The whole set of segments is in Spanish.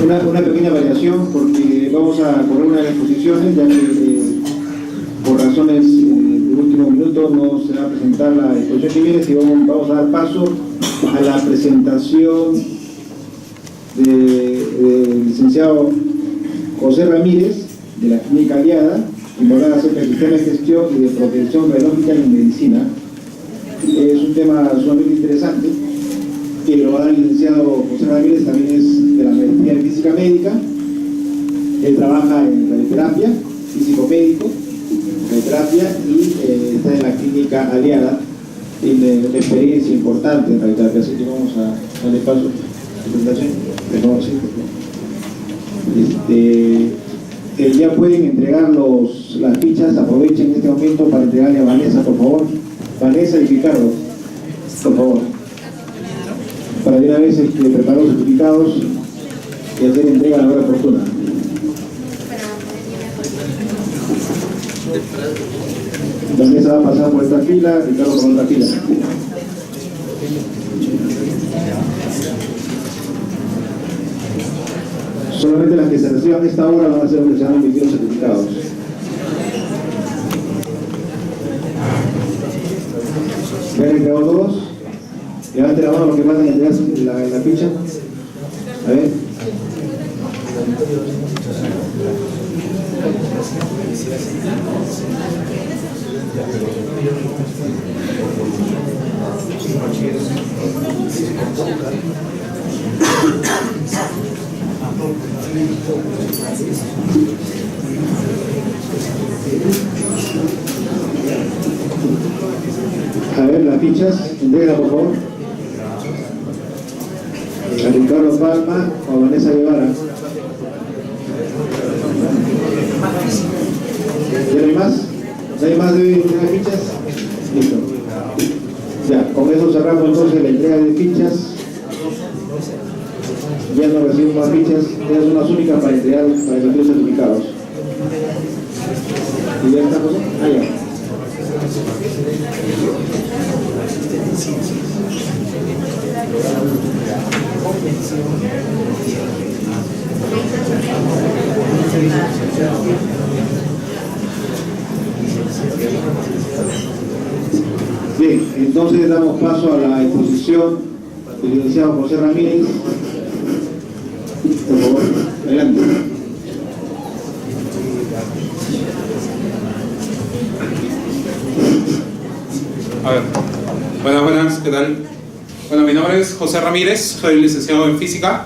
Una pequeña variación, porque vamos a correr una de las exposiciones, ya que por razones de último minuto no se va a presentar la exposición que viene, y vamos a dar paso a la presentación del licenciado José Ramírez, de la Clínica Aliada, que va a hablar acerca del sistema de gestión y de protección radiológica en medicina. Es un tema sumamente interesante, que lo va a dar el licenciado José Ramírez, también es de la Maestría en Física Médica. Él trabaja en radioterapia, físico médico, radioterapia, y está en la Clínica Aliada. Tiene una experiencia importante en radioterapia, así que vamos a darle paso a la presentación. Por favor, sí. Ya pueden entregar las fichas, aprovechen este momento para entregarle a Vanessa, por favor. Vanessa y Ricardo, por favor. Para de una vez preparar los certificados y hacer entrega a la hora oportuna. Vanessa va a pasar por esta fila, Ricardo por otra fila. Solamente las que se reciban a esta hora van a ser los que se han emitido certificados. ¿Ya han entregado todos? Levanten la mano los que mandan a entregar la ficha. A ver. A ver, las fichas, entrega por favor. A Ricardo Palma o a Vanessa Guevara. ¿Ya no hay más? ¿No hay más de entregar fichas? Listo. Ya, con eso cerramos entonces la entrega de fichas. Ya no recibimos más fichas, ya son las únicas para entregar, para emitir certificados. ¿Y ya estamos? Ah, ya. Bien, entonces damos paso a la exposición del licenciado José Ramírez. Por favor, adelante. A ver, buenas, ¿qué tal? Bueno, mi nombre es José Ramírez, soy licenciado en Física.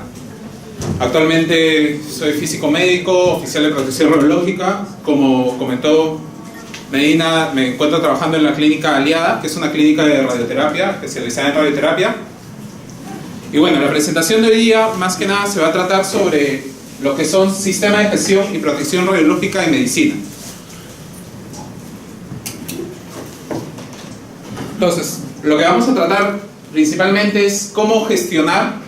Actualmente soy físico médico, oficial de protección radiológica. Como comentó Medina, me encuentro trabajando en la Clínica Aliada, que es una clínica de radioterapia, especializada en radioterapia. Y bueno, la presentación de hoy día, más que nada, se va a tratar sobre lo que son sistemas de gestión y protección radiológica en medicina. Entonces, lo que vamos a tratar principalmente es cómo gestionar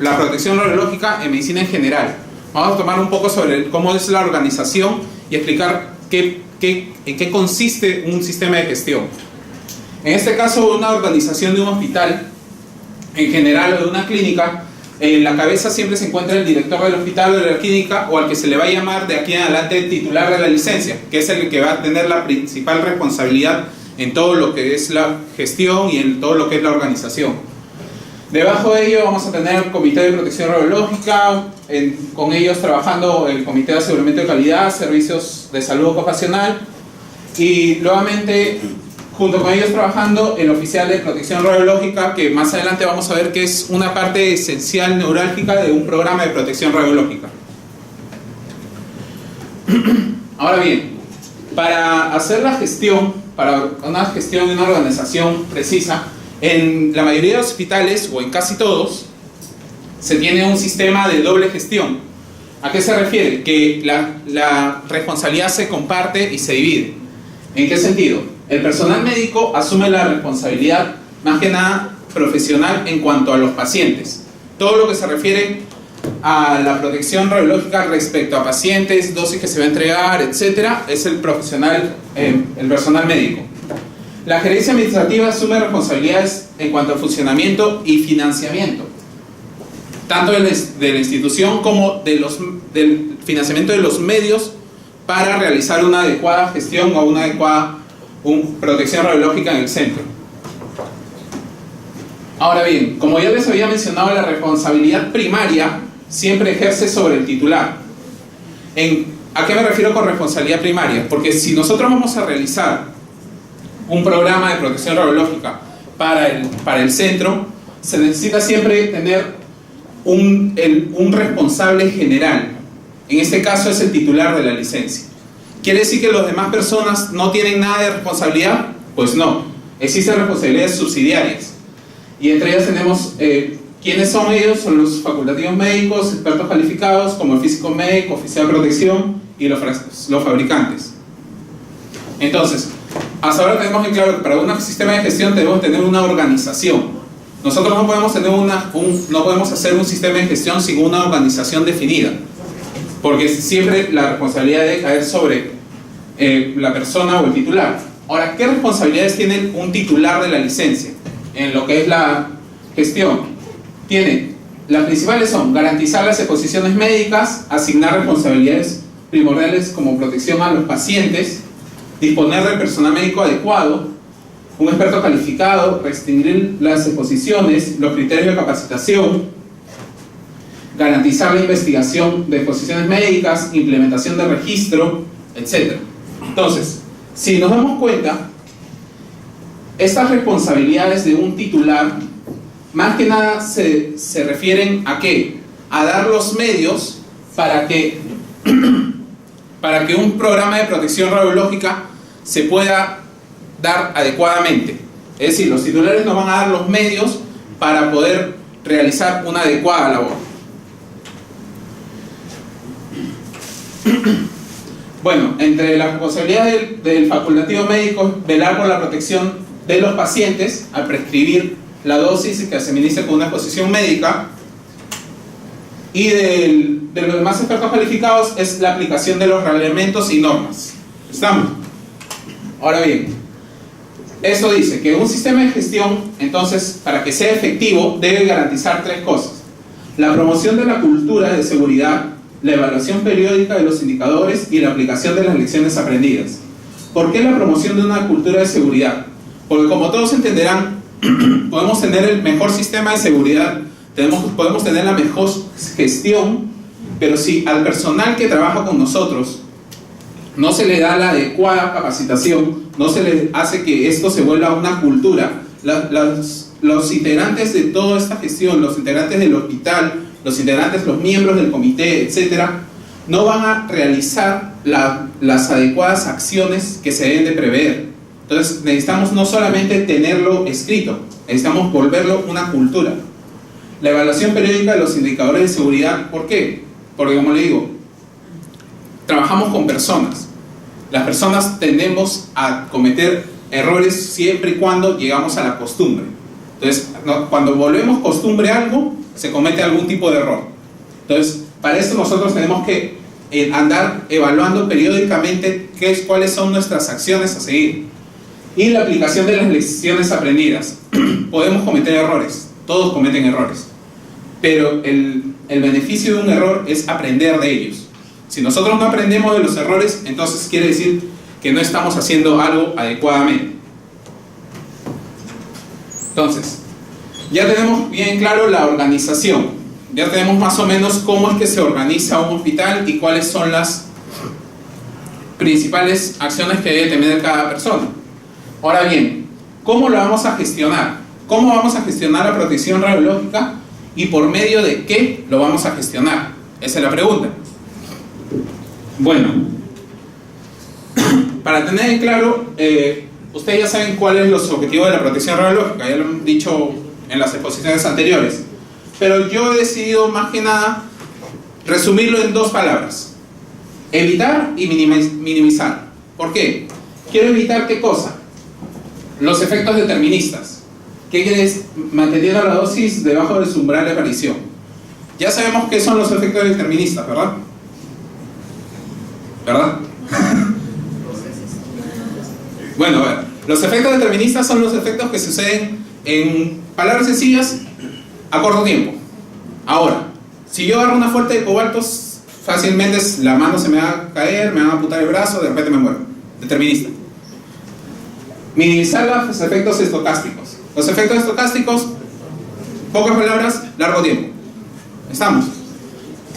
la protección radiológica en medicina en general. Vamos a tomar un poco sobre cómo es la organización y explicar en qué consiste un sistema de gestión. En este caso, una organización de un hospital, en general, o de una clínica, en la cabeza siempre se encuentra el director del hospital o de la clínica, o al que se le va a llamar de aquí en adelante titular de la licencia, que es el que va a tener la principal responsabilidad en todo lo que es la gestión y en todo lo que es la organización. Debajo de ello vamos a tener el Comité de Protección Radiológica, con ellos trabajando el Comité de Aseguramiento de Calidad, Servicios de Salud Ocupacional, y nuevamente junto con ellos trabajando el Oficial de Protección Radiológica, que más adelante vamos a ver que es una parte esencial, neurálgica de un programa de protección radiológica. Ahora bien, para hacer la gestión, para una gestión de una organización precisa, en la mayoría de los hospitales, o en casi todos, se tiene un sistema de doble gestión. ¿A qué se refiere? Que la responsabilidad se comparte y se divide. ¿En qué sentido? El personal médico asume la responsabilidad, más que nada profesional, en cuanto a los pacientes. Todo lo que se refiere a la protección radiológica respecto a pacientes, dosis que se va a entregar, etcétera, es el profesional, el personal médico. La gerencia administrativa asume responsabilidades en cuanto a funcionamiento y financiamiento. tanto de la institución como del financiamiento de los medios para realizar una adecuada gestión o una adecuada protección radiológica en el centro. Ahora bien, como ya les había mencionado, la responsabilidad primaria siempre ejerce sobre el titular. ¿A qué me refiero con responsabilidad primaria? Porque si nosotros vamos a realizar un programa de protección radiológica para el centro, se necesita siempre tener un responsable general. En este caso es el titular de la licencia. ¿Quiere decir que las demás personas no tienen nada de responsabilidad? Pues no, existen responsabilidades subsidiarias. Y entre ellas tenemos, ¿quiénes son ellos? Son los facultativos médicos, expertos calificados, como el físico médico, oficial de protección y los fabricantes. Entonces, hasta ahora tenemos en claro que para un sistema de gestión debemos tener una organización. Nosotros no podemos hacer un sistema de gestión sin una organización definida, porque siempre la responsabilidad debe caer sobre la persona o el titular. Ahora, ¿qué responsabilidades tiene un titular de la licencia en lo que es la gestión? Las principales son garantizar las exposiciones médicas, asignar responsabilidades primordiales como protección a los pacientes, disponer del personal médico adecuado, un experto calificado, restringir las exposiciones, los criterios de capacitación, garantizar la investigación de exposiciones médicas, implementación de registro, etc. Entonces, si nos damos cuenta, estas responsabilidades de un titular, más que nada se refieren a ¿qué? A dar los medios para que un programa de protección radiológica se pueda dar adecuadamente. Es decir, los titulares nos van a dar los medios para poder realizar una adecuada labor. Bueno, entre las responsabilidades del facultativo médico, velar por la protección de los pacientes al prescribir la dosis que se administra con una exposición médica, y de los demás expertos calificados es la aplicación de los reglamentos y normas. ¿Estamos? Ahora bien, esto dice que un sistema de gestión, entonces, para que sea efectivo, debe garantizar tres cosas: la promoción de la cultura de seguridad, la evaluación periódica de los indicadores y la aplicación de las lecciones aprendidas. ¿Por qué la promoción de una cultura de seguridad? Porque, como todos entenderán, podemos tener el mejor sistema de seguridad, podemos tener la mejor gestión, pero si al personal que trabaja con nosotros no se le da la adecuada capacitación, no se le hace que esto se vuelva una cultura, los integrantes de toda esta gestión, los integrantes del hospital, los miembros del comité, etcétera, no van a realizar las adecuadas acciones que se deben de prever. Entonces necesitamos no solamente tenerlo escrito, necesitamos volverlo una cultura. La evaluación periódica de los indicadores de seguridad, ¿por qué? Porque, como le digo, trabajamos con personas. Las personas tendemos a cometer errores siempre y cuando llegamos a la costumbre. Entonces, cuando volvemos costumbre a algo, se comete algún tipo de error. Entonces, para esto nosotros tenemos que andar evaluando periódicamente cuáles son nuestras acciones a seguir. Y la aplicación de las lecciones aprendidas. Podemos cometer errores, todos cometen errores, pero el beneficio de un error es aprender de ellos. Si nosotros no aprendemos de los errores, entonces quiere decir que no estamos haciendo algo adecuadamente. Entonces, ya tenemos bien claro la organización, ya tenemos más o menos cómo es que se organiza un hospital y cuáles son las principales acciones que debe tener cada persona. Ahora bien, ¿cómo lo vamos a gestionar? ¿Cómo vamos a gestionar la protección radiológica y por medio de qué lo vamos a gestionar? Esa es la pregunta. Bueno, para tener en claro, ustedes ya saben cuáles son los objetivos de la protección radiológica, ya lo han dicho en las exposiciones anteriores, pero yo he decidido más que nada resumirlo en dos palabras: evitar y minimizar. ¿Por qué? Quiero evitar ¿qué cosa? Los efectos deterministas. ¿Qué quiere decir? Manteniendo la dosis debajo de su umbral de aparición. Ya sabemos qué son los efectos deterministas, ¿verdad? ¿Verdad? Bueno, a ver, los efectos deterministas son los efectos que suceden, en palabras sencillas, a corto tiempo. Ahora, si yo agarro una fuente de cobalto, fácilmente la mano se me va a caer, me van a amputar el brazo, de repente me muero. Determinista. Minimizar los efectos estocásticos. Los efectos estocásticos, pocas palabras, largo tiempo. Estamos.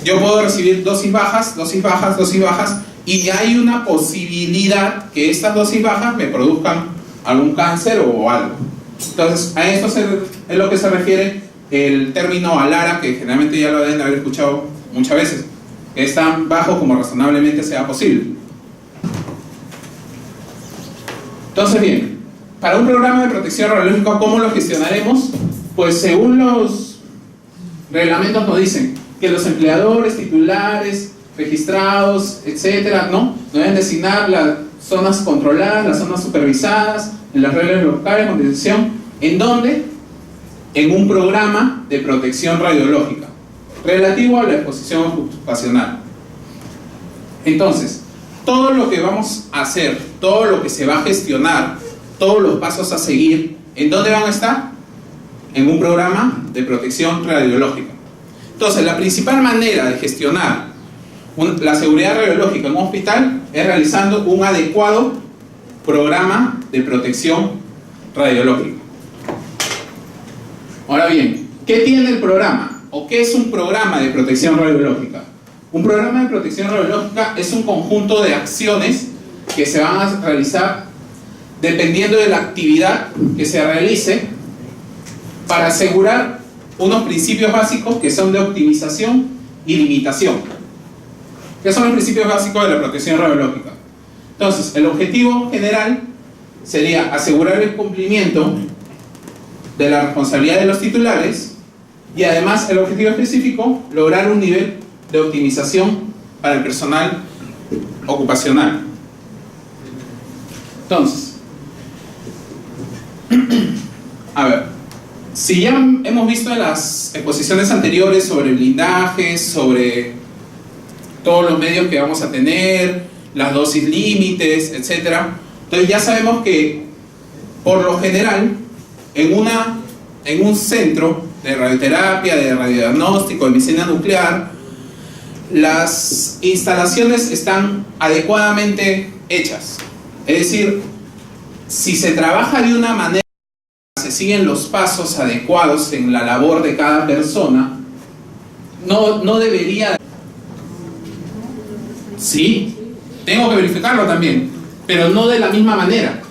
Yo puedo recibir dosis bajas, y ya hay una posibilidad que estas dosis bajas me produzcan algún cáncer o algo. Entonces, a esto es lo que se refiere el término ALARA, que generalmente ya lo deben haber escuchado muchas veces, que es tan bajo como razonablemente sea posible. Entonces, bien, para un programa de protección radiológica, ¿cómo lo gestionaremos? Pues según los reglamentos nos dicen que los empleadores, titulares, registrados, etcétera, ¿no? Deben designar las zonas controladas, las zonas supervisadas, en las reglas locales de condición, ¿en dónde? En un programa de protección radiológica relativo a la exposición ocupacional. Entonces, todo lo que vamos a hacer, todo lo que se va a gestionar, todos los pasos a seguir, ¿en dónde van a estar? En un programa de protección radiológica. Entonces, la principal manera de gestionar la seguridad radiológica en un hospital es realizando un adecuado programa de protección radiológica. Ahora bien, ¿qué tiene el programa? ¿O qué es un programa de protección radiológica? Un programa de protección radiológica es un conjunto de acciones que se van a realizar dependiendo de la actividad que se realice para asegurar unos principios básicos que son de optimización y limitación. ¿Qué son los principios básicos de la protección radiológica? Entonces, el objetivo general sería asegurar el cumplimiento de la responsabilidad de los titulares y además el objetivo específico, lograr un nivel de optimización para el personal ocupacional. Entonces, a ver, si ya hemos visto en las exposiciones anteriores sobre blindajes, sobre todos los medios que vamos a tener, las dosis límites, etc. Entonces ya sabemos que, por lo general, en un centro de radioterapia, de radiodiagnóstico, de medicina nuclear, las instalaciones están adecuadamente hechas. Es decir, si se trabaja de una manera, se siguen los pasos adecuados en la labor de cada persona, no debería... Sí, tengo que verificarlo también, pero no de la misma manera.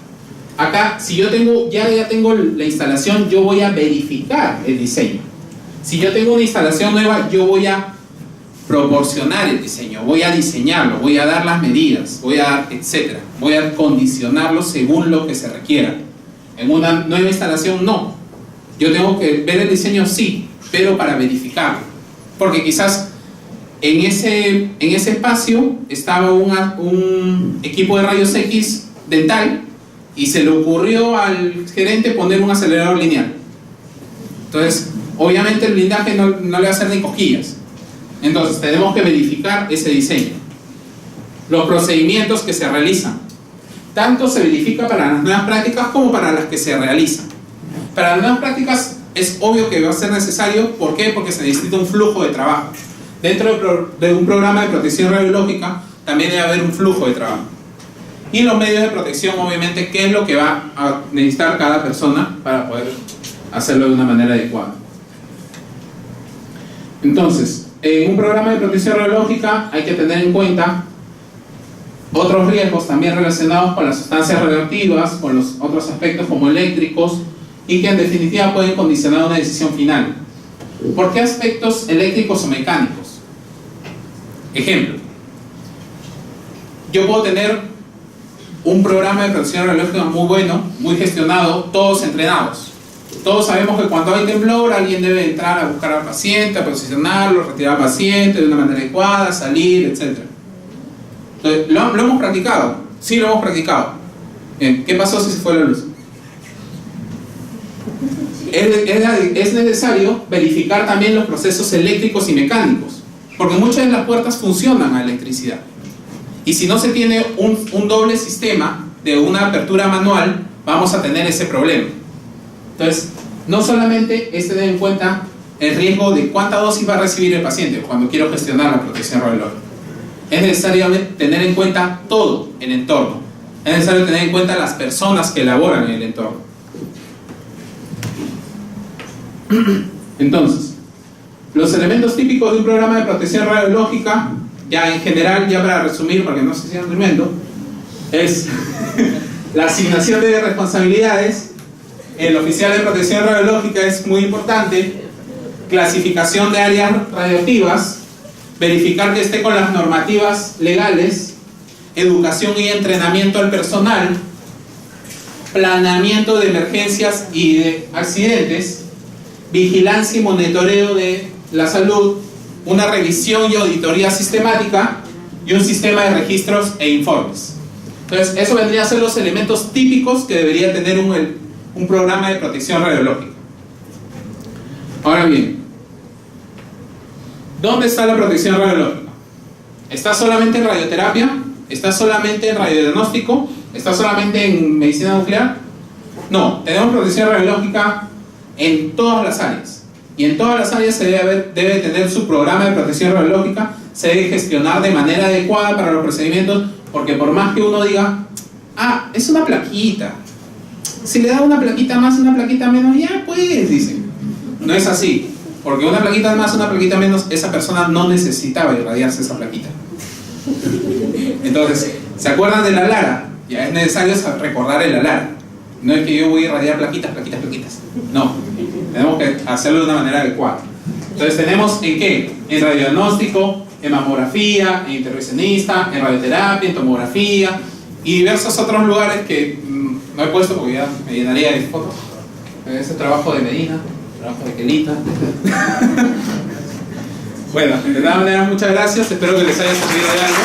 Acá, si yo ya tengo la instalación, yo voy a verificar el diseño. Si yo tengo una instalación nueva, yo voy a proporcionar el diseño, voy a diseñarlo, voy a dar las medidas, etcétera. Voy a condicionarlo según lo que se requiera. En una nueva instalación, no. Yo tengo que ver el diseño, sí, pero para verificarlo. Porque quizás en ese espacio estaba un equipo de rayos X dental y se le ocurrió al gerente poner un acelerador lineal. Entonces, obviamente el blindaje no le va a hacer ni cosquillas. Entonces, tenemos que verificar ese diseño. Los procedimientos que se realizan. Tanto se verifica para las nuevas prácticas como para las que se realizan. Para las nuevas prácticas es obvio que va a ser necesario. ¿Por qué? Porque se necesita un flujo de trabajo. Dentro de un programa de protección radiológica también debe haber un flujo de trabajo. Y los medios de protección, obviamente, ¿qué es lo que va a necesitar cada persona para poder hacerlo de una manera adecuada? Entonces, en un programa de protección radiológica hay que tener en cuenta otros riesgos también relacionados con las sustancias radioactivas, con los otros aspectos como eléctricos, y que en definitiva pueden condicionar una decisión final. ¿Por qué aspectos eléctricos o mecánicos? Ejemplo, yo puedo tener un programa de protección radiológica muy bueno, muy gestionado, todos entrenados. Todos sabemos que cuando hay temblor, alguien debe entrar a buscar al paciente, a posicionarlo, retirar al paciente de una manera adecuada, salir, etc. Entonces, ¿lo hemos practicado? Sí, lo hemos practicado. Bien, ¿qué pasó si se fue la luz? Es necesario verificar también los procesos eléctricos y mecánicos, porque muchas de las puertas funcionan a electricidad. Y si no se tiene un doble sistema de una apertura manual, vamos a tener ese problema. Entonces, no solamente es tener en cuenta el riesgo de cuánta dosis va a recibir el paciente cuando quiero gestionar la protección radiológica. Es necesario tener en cuenta todo el entorno. Es necesario tener en cuenta las personas que laboran en el entorno. Entonces, los elementos típicos de un programa de protección radiológica, ya en general, ya para resumir, porque no se sigan durmiendo, es la asignación de responsabilidades. El oficial de protección radiológica es muy importante. Clasificación de áreas radioactivas, verificar que esté con las normativas legales, educación y entrenamiento al personal, planeamiento de emergencias y de accidentes, vigilancia y monitoreo de la salud, una revisión y auditoría sistemática y un sistema de registros e informes. Entonces, eso vendría a ser los elementos típicos que debería tener un programa de protección radiológica. Ahora bien, ¿dónde está la protección radiológica? ¿Está solamente en radioterapia? ¿Está solamente en radiodiagnóstico? ¿Está solamente en medicina nuclear? No, tenemos protección radiológica en todas las áreas. Y en todas las áreas se debe tener su programa de protección radiológica, se debe gestionar de manera adecuada para los procedimientos, porque por más que uno diga, ah, es una plaquita, si le da una plaquita más, una plaquita menos, ya pues, dicen. No es así, porque una plaquita más, una plaquita menos, esa persona no necesitaba irradiarse esa plaquita. Entonces, ¿se acuerdan de la Lara? Ya es necesario recordar el ALAR. No es que yo voy a irradiar plaquitas. No, tenemos que hacerlo de una manera adecuada. Entonces tenemos ¿en qué? En radiodiagnóstico, en mamografía, en intervencionista, en radioterapia, en tomografía y diversos otros lugares que no he puesto porque ya me llenaría de fotos. Ese trabajo de Medina, trabajo de Kelita. Bueno, de todas maneras, muchas gracias. Espero que les haya servido de algo.